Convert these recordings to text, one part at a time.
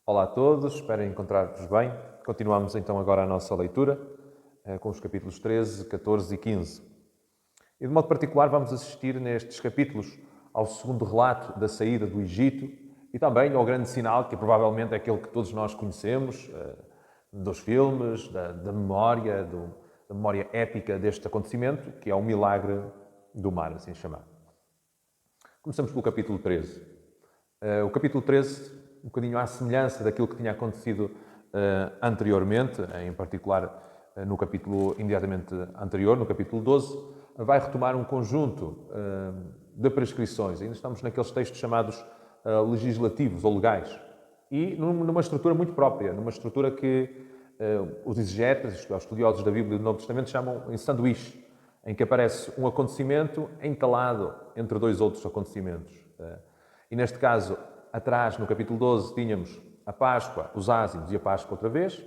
Olá a todos, espero encontrar-vos bem. Continuamos então agora a nossa leitura com os capítulos 13, 14 e 15. E de modo particular vamos assistir nestes capítulos ao segundo relato da saída do Egito e também ao grande sinal que provavelmente é aquele que todos nós conhecemos dos filmes, da memória, da memória épica deste acontecimento, que é o milagre do mar, assim chamado. Começamos pelo capítulo 13. O capítulo 13, um bocadinho à semelhança daquilo que tinha acontecido anteriormente, em particular no capítulo imediatamente anterior, no capítulo 12, vai retomar um conjunto de prescrições. Ainda estamos naqueles textos chamados legislativos ou legais. E numa estrutura muito própria, numa estrutura que os exegetas, os estudiosos da Bíblia e do Novo Testamento chamam em sanduíche, em que aparece um acontecimento entalado entre dois outros acontecimentos. E neste caso, atrás, no capítulo 12, tínhamos a Páscoa, os ázimos e a Páscoa outra vez.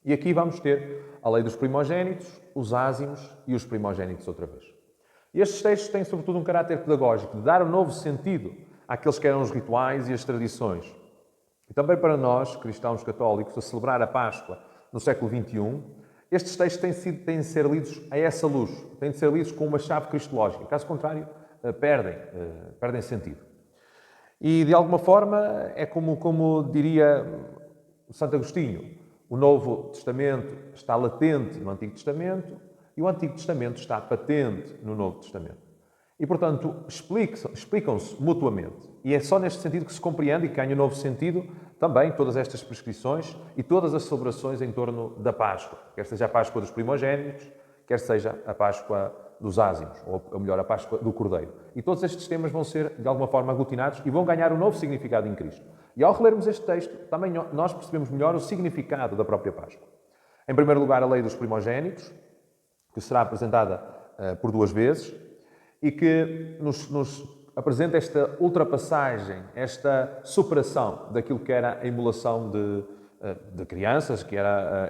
E aqui vamos ter a lei dos primogénitos, os ázimos e os primogénitos outra vez. E estes textos têm sobretudo um caráter pedagógico, de dar um novo sentido àqueles que eram os rituais e as tradições. E também para nós, cristãos católicos, a celebrar a Páscoa no século XXI, estes textos têm de ser lidos a essa luz, têm de ser lidos com uma chave cristológica. Caso contrário, perdem sentido. E, de alguma forma, é como diria Santo Agostinho, o Novo Testamento está latente no Antigo Testamento e o Antigo Testamento está patente no Novo Testamento. E, portanto, explicam-se mutuamente. E é só neste sentido que se compreende e que ganha um novo sentido também todas estas prescrições e todas as celebrações em torno da Páscoa. Quer seja a Páscoa dos primogénitos, quer seja a Páscoa dos ázimos, ou melhor, a Páscoa do Cordeiro. E todos estes temas vão ser, de alguma forma, aglutinados e vão ganhar um novo significado em Cristo. E ao relermos este texto, também nós percebemos melhor o significado da própria Páscoa. Em primeiro lugar, a lei dos primogénitos, que será apresentada por duas vezes, e que nos apresenta esta ultrapassagem, esta superação daquilo que era a imolação de crianças,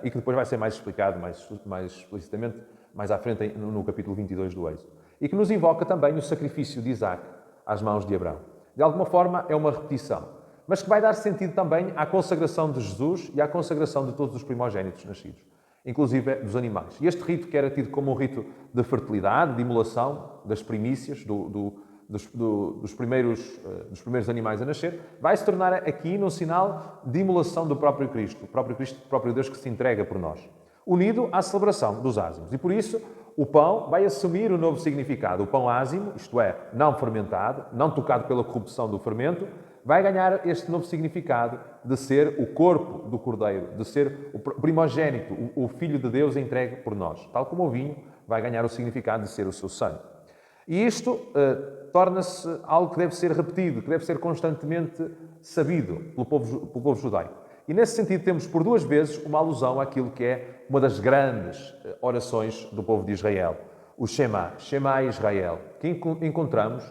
e que depois vai ser mais explicado mais explicitamente mais à frente no capítulo 22 do Êxodo. E que nos invoca também o sacrifício de Isaac às mãos de Abraão. De alguma forma é uma repetição, mas que vai dar sentido também à consagração de Jesus e à consagração de todos os primogénitos nascidos, inclusive dos animais. E este rito, que era tido como um rito de fertilidade, de imolação das primícias, dos primeiros animais a nascer, vai se tornar aqui num sinal de imolação do próprio Cristo, o próprio Deus que se entrega por nós, unido à celebração dos ázimos. E por isso o pão vai assumir um novo significado. O pão ázimo, isto é, não fermentado, não tocado pela corrupção do fermento, vai ganhar este novo significado de ser o corpo do Cordeiro, de ser o primogénito, o Filho de Deus entregue por nós. Tal como o vinho vai ganhar o significado de ser o seu sangue. E isto torna-se algo que deve ser repetido, que deve ser constantemente sabido pelo povo judaico. E nesse sentido temos por duas vezes uma alusão àquilo que é uma das grandes orações do povo de Israel, o Shema Israel, que encontramos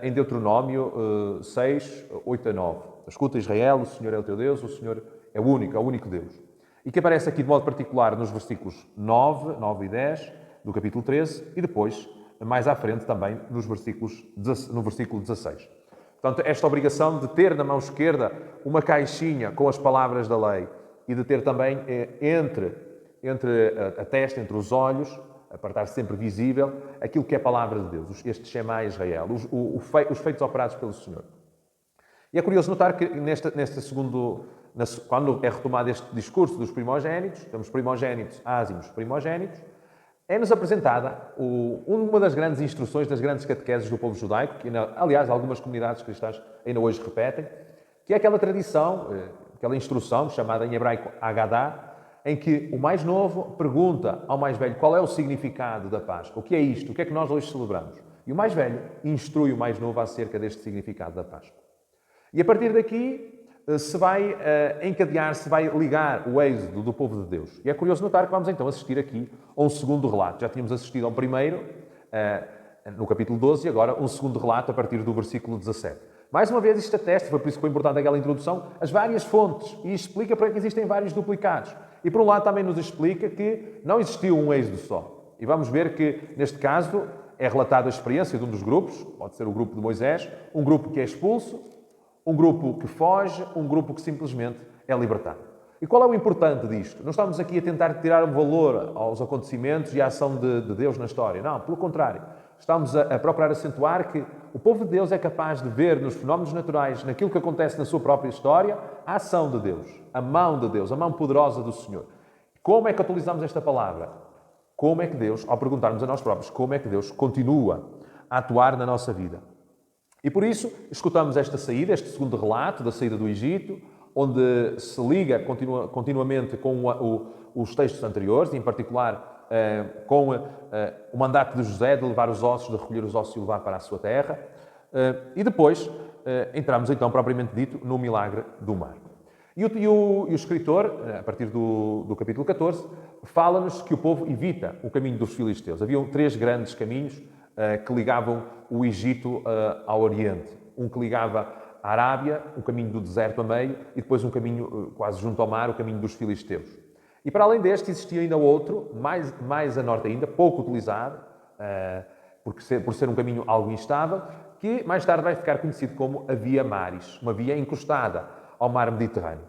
em Deuteronômio 6, 8 a 9. Escuta Israel, o Senhor é o teu Deus, o Senhor é o único Deus. E que aparece aqui de modo particular nos versículos 9 e 10 do capítulo 13 e depois, mais à frente também, no versículo 16. Portanto, esta obrigação de ter na mão esquerda uma caixinha com as palavras da lei e de ter também entre a testa, entre os olhos, para estar sempre visível, aquilo que é a palavra de Deus, este Shema Israel, os feitos operados pelo Senhor. E é curioso notar que quando é retomado este discurso dos primogénitos, temos primogénitos, ázimos, primogénitos, é-nos apresentada uma das grandes instruções, das grandes catequeses do povo judaico, que, aliás, algumas comunidades cristãs ainda hoje repetem, que é aquela tradição, aquela instrução, chamada em hebraico Haggadah, em que o mais novo pergunta ao mais velho qual é o significado da Páscoa, o que é isto, o que é que nós hoje celebramos. E o mais velho instrui o mais novo acerca deste significado da Páscoa. E a partir daqui se vai encadear, se vai ligar o êxodo do povo de Deus. E é curioso notar que vamos então assistir aqui a um segundo relato. Já tínhamos assistido ao primeiro, no capítulo 12, e agora um segundo relato a partir do versículo 17. Mais uma vez isto atesta, foi por isso que foi importante aquela introdução, as várias fontes, e explica para que existem vários duplicados. E por um lado também nos explica que não existiu um êxodo só. E vamos ver que, neste caso, é relatada a experiência de um dos grupos, pode ser o grupo de Moisés, um grupo que é expulso, Um grupo que foge, um grupo que simplesmente é libertado. E qual é o importante disto? Não estamos aqui a tentar tirar um valor aos acontecimentos e à ação de Deus na história. Não, pelo contrário. Estamos a procurar acentuar que o povo de Deus é capaz de ver nos fenómenos naturais, naquilo que acontece na sua própria história, a ação de Deus, a mão de Deus, a mão poderosa do Senhor. Como é que utilizamos esta palavra? Como é que Deus, ao perguntarmos a nós próprios, como é que Deus continua a atuar na nossa vida? E por isso, escutamos esta saída, este segundo relato da saída do Egito, onde se liga continuamente com os textos anteriores, em particular com o mandato de José de levar os ossos, de recolher os ossos e levar para a sua terra. E depois entramos então, propriamente dito, no milagre do mar. E o escritor, a partir do capítulo 14, fala-nos que o povo evita o caminho dos filisteus. Haviam 3 grandes caminhos que ligavam o Egito ao Oriente. Um que ligava a Arábia, o caminho do deserto a meio, e depois um caminho quase junto ao mar, o caminho dos filisteus. E para além deste existia ainda outro, mais a norte ainda, pouco utilizado, por ser um caminho algo instável, que mais tarde vai ficar conhecido como a Via Maris, uma via encostada ao mar Mediterrâneo.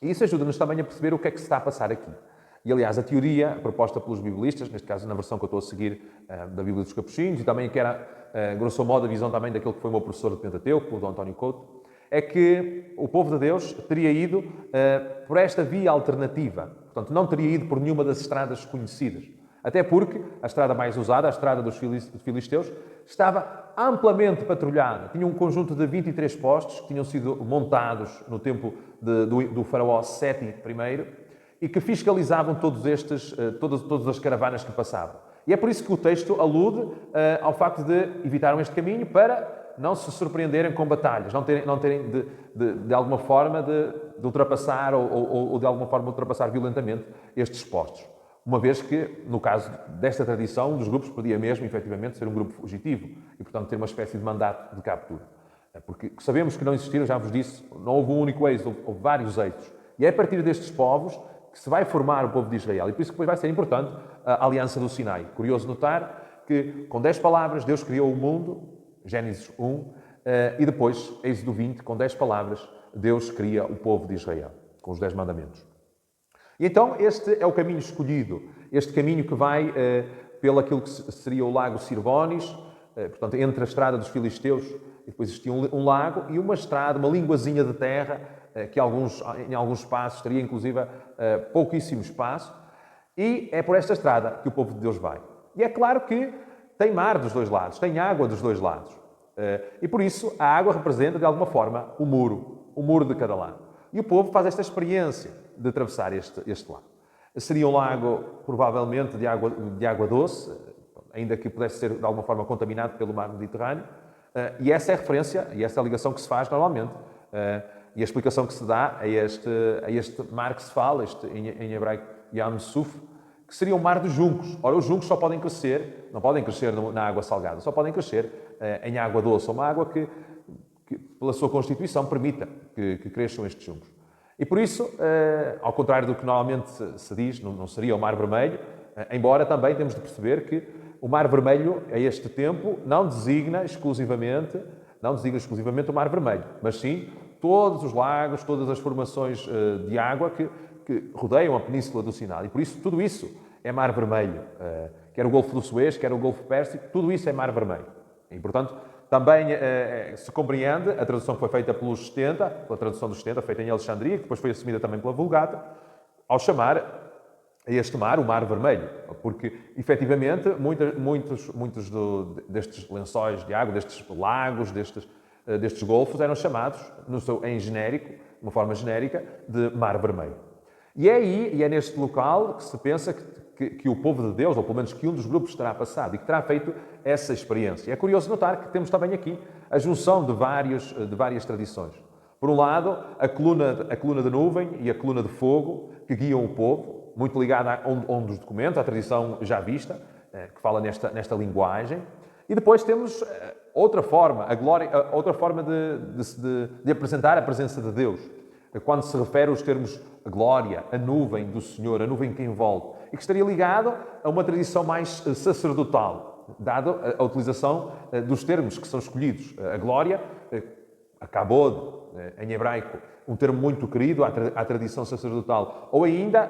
E isso ajuda-nos também a perceber o que é que se está a passar aqui. E, aliás, a teoria proposta pelos biblistas, neste caso na versão que eu estou a seguir da Bíblia dos Capuchinhos, e também que era, grosso modo, a visão também daquele que foi o meu professor de Pentateuco, o Dom António Couto, é que o povo de Deus teria ido por esta via alternativa. Portanto, não teria ido por nenhuma das estradas conhecidas. Até porque a estrada mais usada, a estrada dos filisteus, estava amplamente patrulhada. Tinha um conjunto de 23 postos que tinham sido montados no tempo do faraó Seti I e que fiscalizavam todas as caravanas que passavam. E é por isso que o texto alude ao facto de evitaram este caminho para não se surpreenderem com batalhas, não terem de alguma forma de ultrapassar ou de alguma forma ultrapassar violentamente estes postos. Uma vez que, no caso desta tradição, um dos grupos podia mesmo, efetivamente, ser um grupo fugitivo e, portanto, ter uma espécie de mandato de captura. Porque sabemos que não existiram, já vos disse, não houve um único êxodo, houve vários êxodos. E é a partir destes povos que se vai formar o povo de Israel. E por isso que depois vai ser importante a aliança do Sinai. Curioso notar que, com 10 palavras, Deus criou o mundo, Gênesis 1, e depois, Êxodo 20, com 10 palavras, Deus cria o povo de Israel, com os 10 mandamentos. E então, este é o caminho escolhido, este caminho que vai pelo aquilo que seria o lago Sirvonis, portanto, entre a estrada dos filisteus, e depois existia um lago, e uma estrada, uma linguazinha de terra, que em alguns espaços teria, inclusive, pouquíssimo espaço, e é por esta estrada que o povo de Deus vai. E é claro que tem mar dos dois lados, tem água dos dois lados. E por isso, a água representa, de alguma forma, o muro de cada lado. E o povo faz esta experiência de atravessar este lago. Seria um lago, provavelmente, de água doce, ainda que pudesse ser, de alguma forma, contaminado pelo mar Mediterrâneo. E essa é a referência, e essa é a ligação que se faz normalmente. E a explicação que se dá a este mar que se fala, em hebraico Yam Suf, que seria o mar dos juncos. Ora, os juncos só podem crescer, não podem crescer na água salgada, só podem crescer em água doce, ou uma água que pela sua constituição, permita que cresçam estes juncos. E por isso, ao contrário do que normalmente se diz, não seria o Mar Vermelho, embora também temos de perceber que o Mar Vermelho, a este tempo, não designa exclusivamente o Mar Vermelho, mas sim todos os lagos, todas as formações de água que rodeiam a Península do Sinai. E por isso, tudo isso é Mar Vermelho. Quer o Golfo do Suez, quer o Golfo Pérsico, tudo isso é Mar Vermelho. E, portanto, também se compreende a tradução que foi feita pela tradução dos 70, feita em Alexandria, que depois foi assumida também pela Vulgata, ao chamar a este mar o Mar Vermelho. Porque, efetivamente, muitos destes lençóis de água, destes lagos, destes golfos, eram chamados, em genérico, de uma forma genérica, de Mar Vermelho. E é neste local que se pensa que o povo de Deus, ou pelo menos que um dos grupos terá passado e que terá feito essa experiência. É curioso notar que temos também aqui a junção de várias tradições. Por um lado, a coluna de nuvem e a coluna de fogo que guiam o povo, muito ligada a um dos documentos, à tradição já vista, que fala nesta linguagem. E depois temos outra forma, outra forma de apresentar a presença de Deus, quando se refere aos termos a glória, a nuvem do Senhor, a nuvem que envolve, e que estaria ligado a uma tradição mais sacerdotal, dado a utilização dos termos que são escolhidos. A glória, kabod, em hebraico, um termo muito querido à tradição sacerdotal, ou ainda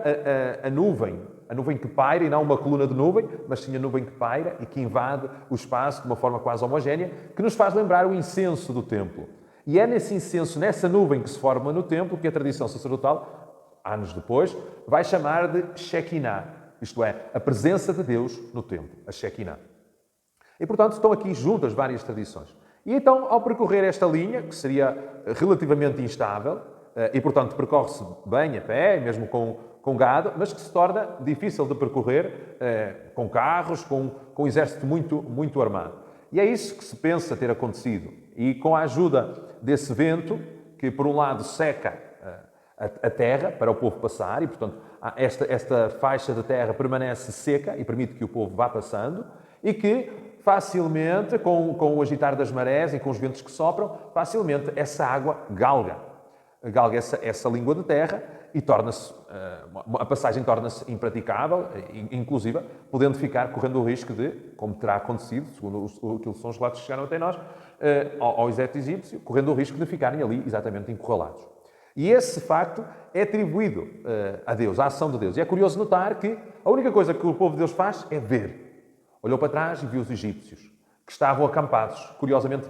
a nuvem que paira, e não uma coluna de nuvem, mas sim a nuvem que paira e que invade o espaço de uma forma quase homogénea, que nos faz lembrar o incenso do templo. E é nesse incenso, nessa nuvem que se forma no templo, que a tradição sacerdotal, anos depois, vai chamar de Shekinah, isto é, a presença de Deus no templo, a Shekinah. E, portanto, estão aqui juntas várias tradições. E então, ao percorrer esta linha, que seria relativamente instável, e, portanto, percorre-se bem a pé, mesmo com gado, mas que se torna difícil de percorrer com carros, com um exército muito armado. E é isso que se pensa ter acontecido. E com a ajuda desse vento, que por um lado seca a terra para o povo passar, e, portanto, esta faixa de terra permanece seca e permite que o povo vá passando, e que facilmente, com o agitar das marés e com os ventos que sopram, facilmente essa água galga essa língua de terra e a passagem torna-se impraticável, inclusive podendo ficar correndo o risco de, como terá acontecido, segundo aquilo que são os relatos que chegaram até nós, ao exército egípcio, correndo o risco de ficarem ali exatamente encurralados. E esse facto é atribuído a Deus, à ação de Deus. E é curioso notar que a única coisa que o povo de Deus faz é ver. Olhou para trás e viu os egípcios, que estavam acampados. Curiosamente,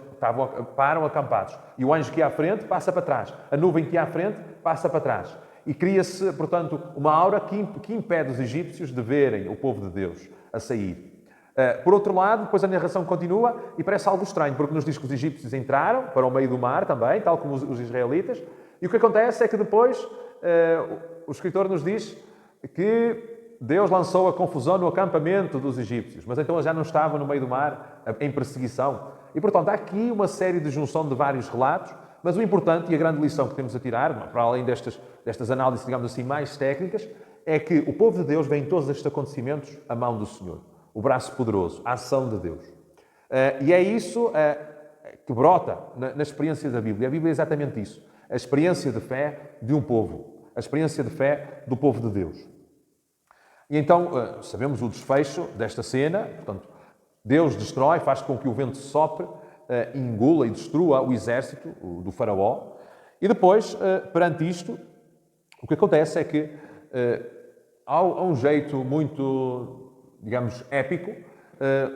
param acampados. E o anjo que ia à frente passa para trás. A nuvem que ia à frente passa para trás. E cria-se, portanto, uma aura que impede os egípcios de verem o povo de Deus a sair. Por outro lado, depois a narração continua e parece algo estranho, porque nos diz que os egípcios entraram para o meio do mar também, tal como os israelitas. E o que acontece é que depois o escritor nos diz que Deus lançou a confusão no acampamento dos egípcios, mas então eles já não estavam no meio do mar em perseguição. E, portanto, há aqui uma série de junção de vários relatos, mas o importante e a grande lição que temos a tirar, para além destas análises, digamos assim, mais técnicas, é que o povo de Deus vê em todos estes acontecimentos a mão do Senhor, o braço poderoso, a ação de Deus. E é isso que brota na experiência da Bíblia. A Bíblia é exatamente isso, a experiência de fé de um povo, a experiência de fé do povo de Deus. E então, sabemos o desfecho desta cena, portanto, Deus destrói, faz com que o vento sopre, engula e destrua o exército do faraó. E depois, perante isto, o que acontece é que há um jeito muito, digamos, épico,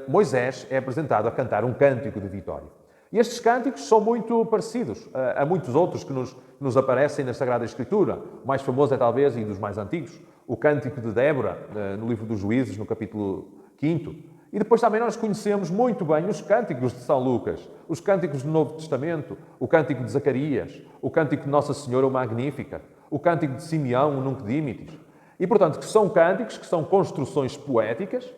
Moisés é apresentado a cantar um cântico de vitória. E estes cânticos são muito parecidos a muitos outros que nos aparecem na Sagrada Escritura. O mais famoso é talvez, e dos mais antigos, o Cântico de Débora, no livro dos Juízes, no capítulo 5. E depois também nós conhecemos muito bem os cânticos de São Lucas, os cânticos do Novo Testamento, o Cântico de Zacarias, o Cântico de Nossa Senhora, o Magnífica, o Cântico de Simeão, o Nunc Dimittis. E, portanto, que são cânticos, que são construções poéticas,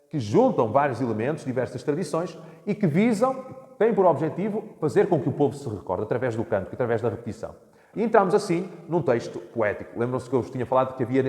que juntam vários elementos, diversas tradições, e que têm por objetivo fazer com que o povo se recorde, através do cântico, através da repetição. E entramos assim num texto poético. Lembram-se que eu vos tinha falado que havia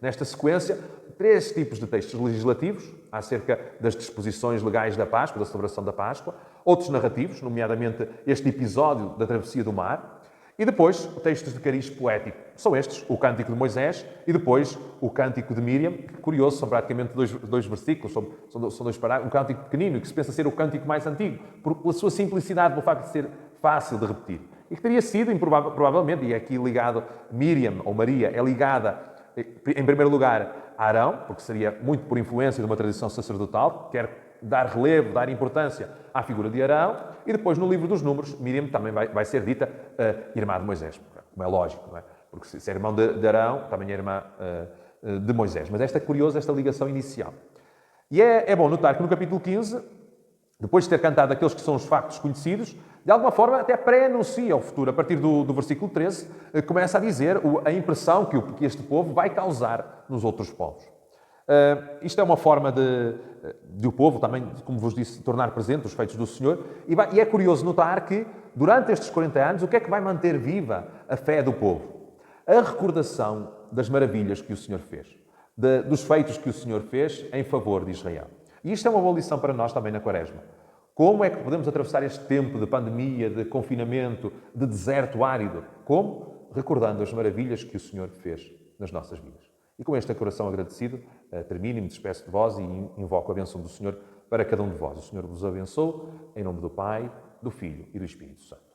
nesta sequência 3 tipos de textos legislativos, acerca das disposições legais da Páscoa, da celebração da Páscoa, outros narrativos, nomeadamente este episódio da travessia do mar, e depois textos de cariz poético. São estes, o Cântico de Moisés e depois o Cântico de Míriam, que, curioso, são praticamente dois versículos, são 2 parágrafos, um cântico pequenino, que se pensa ser o cântico mais antigo, pela sua simplicidade, pelo facto de ser fácil de repetir. E que teria sido, provavelmente, e aqui ligado, Míriam, ou Maria, é ligada, em primeiro lugar, a Arão, porque seria muito por influência de uma tradição sacerdotal, que quer dar relevo, dar importância à figura de Arão, e depois, no livro dos Números, Míriam também vai ser dita irmã de Moisés, como é lógico, não é? Porque se é irmão de Arão, também é irmã de Moisés. Mas é curiosa esta ligação inicial. E é bom notar que no capítulo 15, depois de ter cantado aqueles que são os factos conhecidos, de alguma forma até pré-anuncia o futuro. A partir do versículo 13, começa a dizer a impressão que este povo vai causar nos outros povos. Isto é uma forma de o povo também, como vos disse, tornar presente os feitos do Senhor. E é curioso notar que, durante estes 40 anos, o que é que vai manter viva a fé do povo? A recordação das maravilhas que o Senhor fez, dos feitos que o Senhor fez em favor de Israel. E isto é uma boa lição para nós também na Quaresma. Como é que podemos atravessar este tempo de pandemia, de confinamento, de deserto árido? Como? Recordando as maravilhas que o Senhor fez nas nossas vidas. E com este coração agradecido, termino e me despeço de vós e invoco a bênção do Senhor para cada um de vós. O Senhor vos abençoe, em nome do Pai, do Filho e do Espírito Santo.